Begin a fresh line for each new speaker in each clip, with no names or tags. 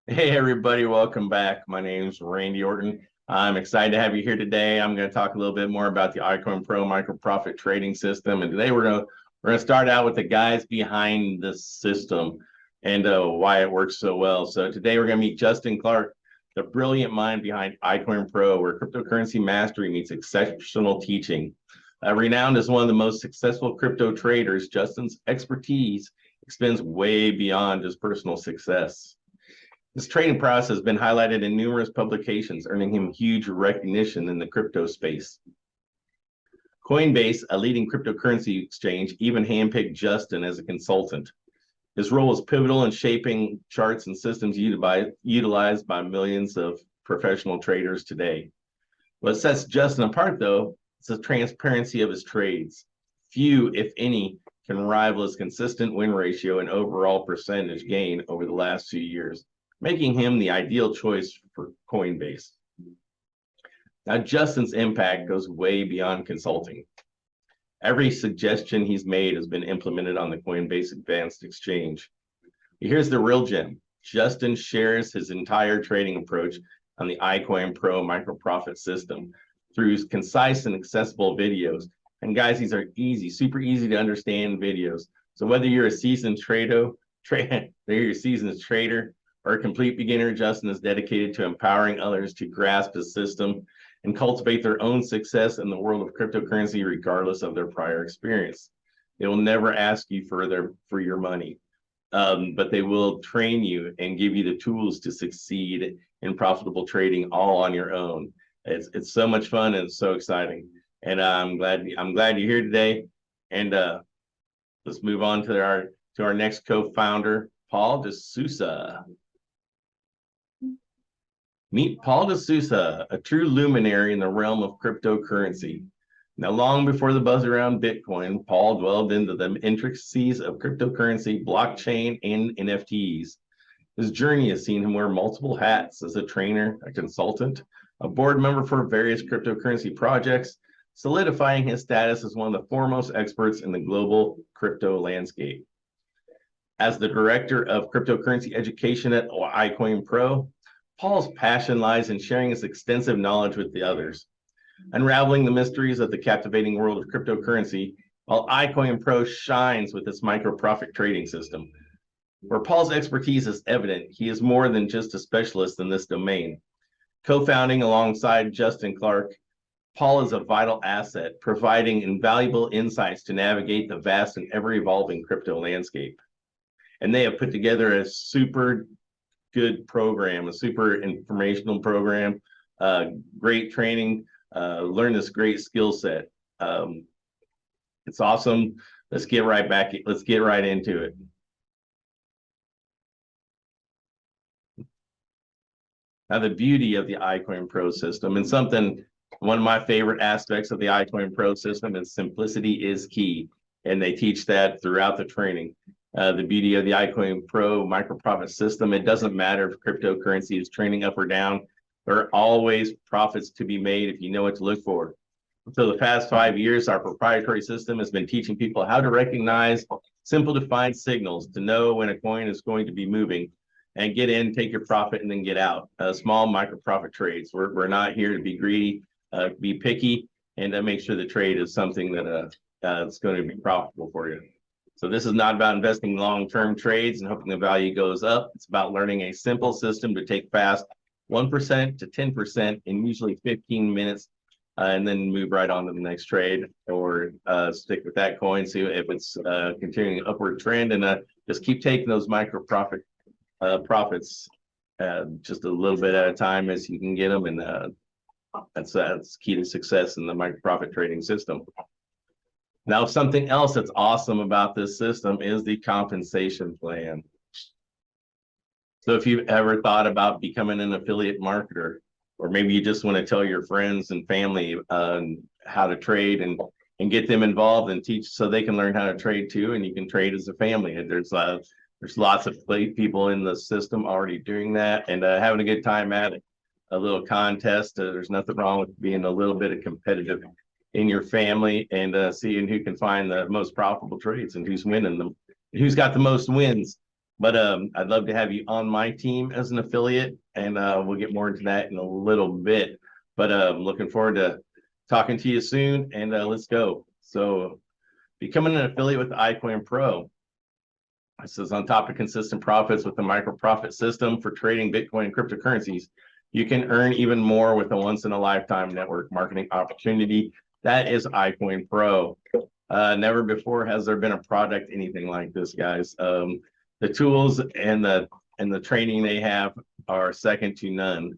Hey everybody, welcome back. My name is Randy Orton. I'm excited to have you here today. I'm going to talk a little bit more about the iCoinPro micro profit trading system. And today we're going to start out with the guys behind the system and why it works so well. So today we're going to meet Justin Clark, the brilliant mind behind iCoinPro, where cryptocurrency mastery meets exceptional teaching. Renowned as one of the most successful crypto traders, Justin's expertise extends way beyond just personal success. His trading prowess has been highlighted in numerous publications, earning him huge recognition in the crypto space. Coinbase, a leading cryptocurrency exchange, even handpicked Justin as a consultant. His role is pivotal in shaping charts and systems utilized by millions of professional traders today. What sets Justin apart, though, is the transparency of his trades. Few, if any, can rival his consistent win ratio and overall percentage gain over the last few years, making him the ideal choice for Coinbase. Now, Justin's impact goes way beyond consulting. Every suggestion he's made has been implemented on the Coinbase Advanced Exchange. Here's the real gem. Justin shares his entire trading approach on the iCoinPro micro profit system through concise and accessible videos. And guys, these are easy, super easy to understand videos. So whether you're a seasoned trader, or a complete beginner, Justin is dedicated to empowering others to grasp his system and cultivate their own success in the world of cryptocurrency, regardless of their prior experience. They will never ask you for your money, but they will train you and give you the tools to succeed in profitable trading all on your own. It's so much fun and it's so exciting. And I'm glad you're here today. And let's move on to our next co-founder, Paul de Sousa. Meet Paul de Sousa, a true luminary in the realm of cryptocurrency. Now, long before the buzz around Bitcoin, Paul delved into the intricacies of cryptocurrency, blockchain, and NFTs. His journey has seen him wear multiple hats as a trainer, a consultant, a board member for various cryptocurrency projects, solidifying his status as one of the foremost experts in the global crypto landscape. As the director of cryptocurrency education at iCoinPro, Paul's passion lies in sharing his extensive knowledge with the others, unraveling the mysteries of the captivating world of cryptocurrency, while iCoinPro shines with its micro-profit trading system. Where Paul's expertise is evident, he is more than just a specialist in this domain. Co-founding alongside Justin Clark, Paul is a vital asset, providing invaluable insights to navigate the vast and ever-evolving crypto landscape. And they have put together a super good program, a super informational program, great training, learn this great skill set. It's awesome. Let's get right into it. Now, the beauty of the iCoinPro system, and one of my favorite aspects of the iCoinPro system is simplicity is key. And they teach that throughout the training. The beauty of the iCoinPro micro profit system, it doesn't matter if cryptocurrency is trending up or down. There are always profits to be made if you know what to look for. So the past 5 years, our proprietary system has been teaching people how to recognize simple defined signals to know when a coin is going to be moving and get in, take your profit, and then get out. Small micro profit trades. We're not here to be greedy, be picky, and make sure the trade is something that it's going to be profitable for you. So this is not about investing long-term trades and hoping the value goes up. It's about learning a simple system to take fast 1% to 10% in usually 15 minutes, and then move right on to the next trade, or stick with that coin, see if it's continuing upward trend, and just keep taking those micro profits just a little bit at a time as you can get them, and that's key to success in the micro profit trading system. Now, something else that's awesome about this system is the compensation plan. So if you've ever thought about becoming an affiliate marketer, or maybe you just want to tell your friends and family how to trade and get them involved and teach so they can learn how to trade too, and you can trade as a family. And there's lots of people in the system already doing that and having a good time at it. A little contest. There's nothing wrong with being a little bit of competitive in your family and seeing who can find the most profitable trades and who's winning them, who's got the most wins But I'd love to have you on my team as an affiliate, and we'll get more into that in a little bit. But I'm looking forward to talking to you soon, and let's go. So becoming an affiliate with iCoinPro. This is on top of consistent profits with the micro profit system for trading Bitcoin and cryptocurrencies. You can earn even more with a once in a lifetime network marketing opportunity. That is iCoinPro. Never before has there been a product anything like this, guys. The tools and the training they have are second to none.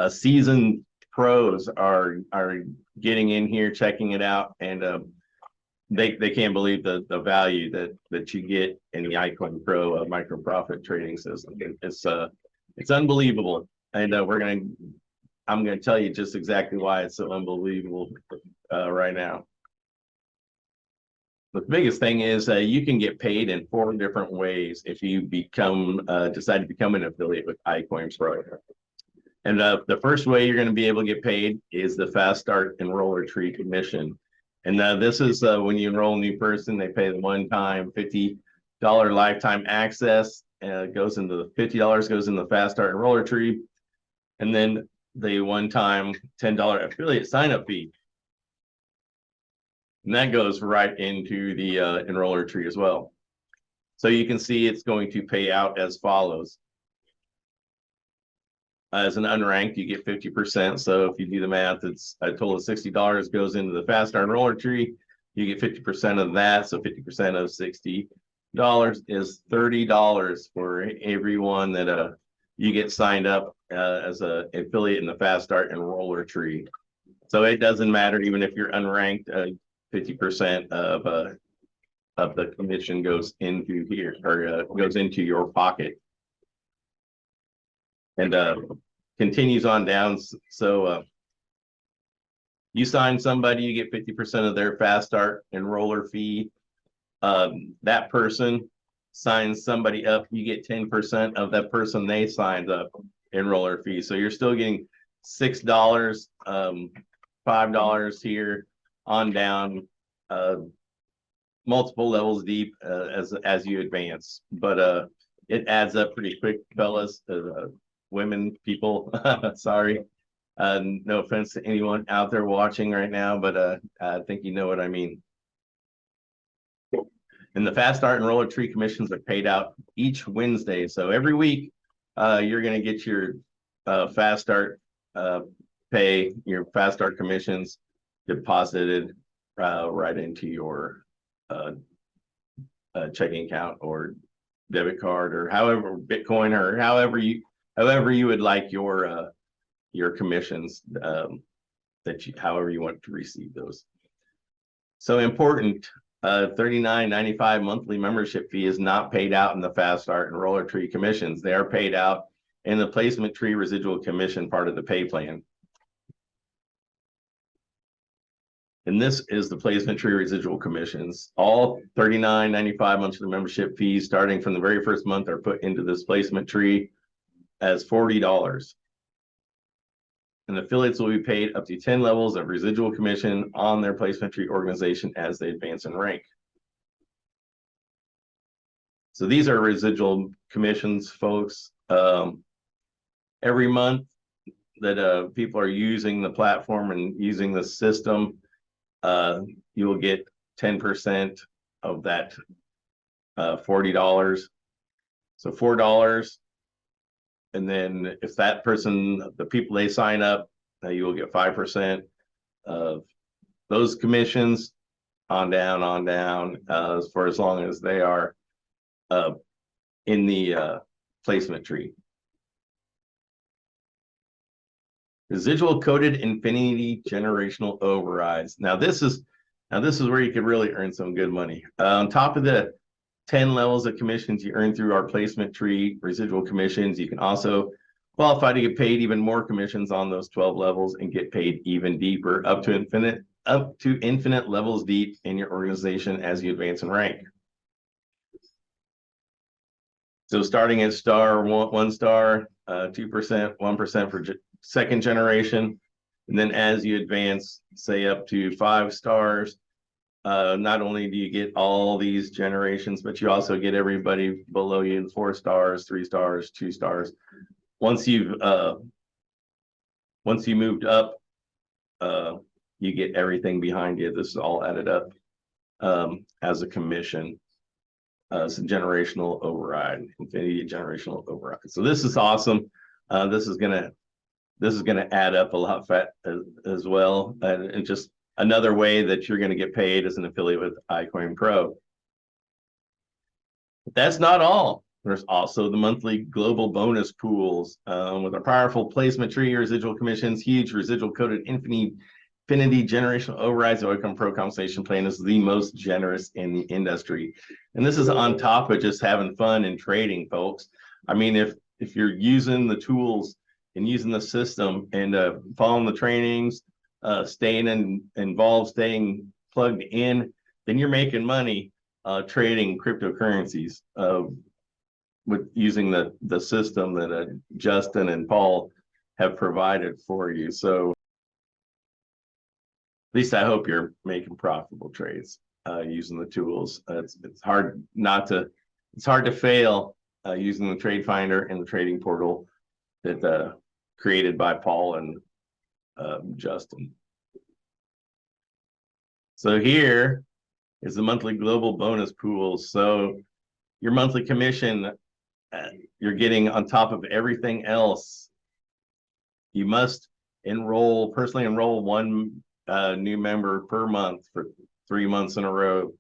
Seasoned pros are getting in here, checking it out, and they can't believe the value that you get in the iCoinPro micro profit trading system. It's unbelievable, and I'm gonna tell you just exactly why it's so unbelievable right now. The biggest thing is you can get paid in 4 different ways if you decide to become an affiliate with iCoinPro. And the first way you're going to be able to get paid is the fast start enroller tree commission. And this is when you enroll a new person, they pay the one-time $50 lifetime access. Goes into the $50 goes in the fast start enroller tree, and then the one-time $10 affiliate sign-up fee. And that goes right into the enroller tree as well. So you can see it's going to pay out as follows. As an unranked, you get 50%. So if you do the math, it's a total of $60 goes into the fast start enroller tree. You get 50% of that. So 50% of $60 is $30 for everyone that you get signed up as an affiliate in the fast start enroller tree. So it doesn't matter even if you're unranked. 50% of the commission goes into here, or goes into your pocket, and continues on down. So you sign somebody, you get 50% of their fast start enroller fee. That person signs somebody up, you get 10% of that person they signed up enroller fee. So you're still getting $6, $5 here on down, multiple levels deep as you advance. But it adds up pretty quick, fellas. Women, people, sorry. No offense to anyone out there watching right now, but I think you know what I mean. And the fast start enroller tree commissions are paid out each Wednesday. So every week, you're going to get your fast start pay, your fast start commissions deposited right into your checking account or debit card, or however Bitcoin, or however you would like your commissions, however you want to receive those. So important, $39.95 monthly membership fee is not paid out in the fast start enroller tree commissions. They are paid out in the placement tree residual commission part of the pay plan. And this is the placement tree residual commissions. All $39.95 monthly membership fees starting from the very first month are put into this placement tree as $40. And affiliates will be paid up to 10 levels of residual commission on their placement tree organization as they advance in rank. So these are residual commissions, folks. Every month that people are using the platform and using the system, you will get 10% of that $40. So $4. And then if that person, the people they sign up, you will get 5% of those commissions on down for as long as they are in the placement tree. Residual coded infinity generational overrides. Now this is where you could really earn some good money. On top of the 10 levels of commissions you earn through our placement tree residual commissions, you can also qualify to get paid even more commissions on those 12 levels and get paid even deeper, up to infinite levels deep in your organization as you advance in rank. So starting at star, 1 star, 2%, 1% for second generation, and then as you advance, say up to 5 stars, Not only do you get all these generations, but you also get everybody below you, 4 stars, 3 stars, 2 stars. Once you moved up, you get everything behind you. This is all added up as a commission. It's a generational override, infinity generational override. So this is awesome. This is gonna add up a lot as well, and just another way that you're going to get paid as an affiliate with iCoinPro. But that's not all. There's also the monthly global bonus pools with our powerful placement tree, residual commissions, huge residual coded infinity generational overrides. The iCoinPro compensation plan is the most generous in the industry. And this is on top of just having fun and trading, folks. I mean, if you're using the tools and using the system and following the trainings, staying involved, staying plugged in, then you're making money trading cryptocurrencies with using the system that Justin and Paul have provided for you. So at least I hope you're making profitable trades using the tools. It's hard to fail using the trade finder and the trading portal that created by Paul and Justin. So here is the monthly global bonus pool. So your monthly commission, you're getting on top of everything else. You must personally enroll one new member per month for 3 months in a row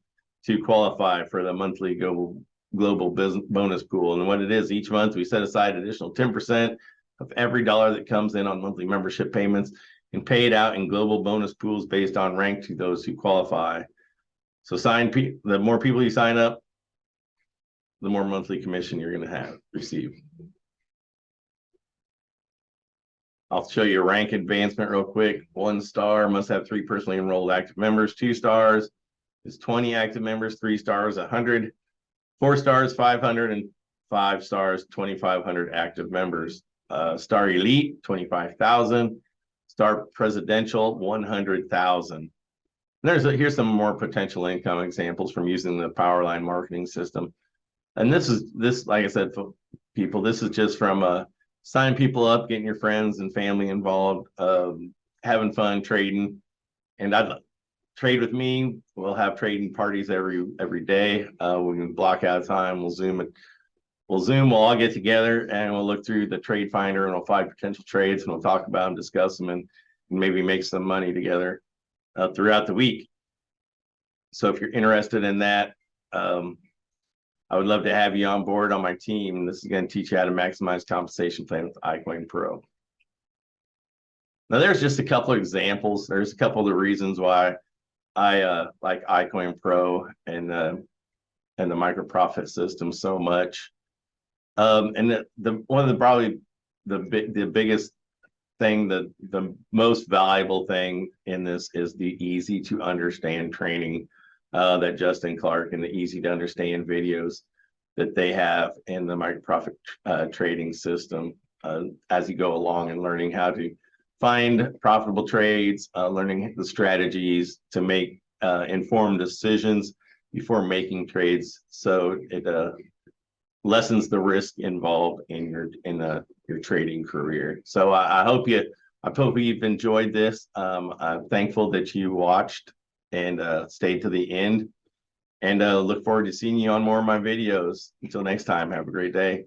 to qualify for the monthly global business bonus pool. And what it is, each month we set aside additional 10% of every dollar that comes in on monthly membership payments and pay it out in global bonus pools based on rank to those who qualify. So the more people you sign up, the more monthly commission you're going to receive. I'll show you a rank advancement real quick. 1 star must have 3 personally enrolled active members. 2 stars is 20 active members. 3 stars, 100. 4 stars, 500, and 5 stars, 2,500 active members. Star Elite, 25,000. Star Presidential, 100,000. Here's some more potential income examples from using the Powerline marketing system. And this, like I said, people, this is just from signing people up, getting your friends and family involved, having fun trading. And I'd trade with me. We'll have trading parties every day. We can block out time. We'll Zoom it. We'll all get together and we'll look through the trade finder and we'll find potential trades and we'll talk about them, discuss them, and maybe make some money together throughout the week. So if you're interested in that, I would love to have you on board on my team. This is going to teach you how to maximize compensation plan with iCoinPro. Now, there's just a couple of examples. There's a couple of the reasons why I like iCoinPro and the micro profit system so much. And one of probably the biggest thing, the most valuable thing in this is the easy to understand training that Justin Clark and the easy to understand videos that they have in the micro profit trading system as you go along and learning how to find profitable trades, learning the strategies to make informed decisions before making trades. So it lessens the risk involved in your trading career. So I hope you've enjoyed this. I'm thankful that you watched and stayed to the end, and look forward to seeing you on more of my videos. Until next time, have a great day.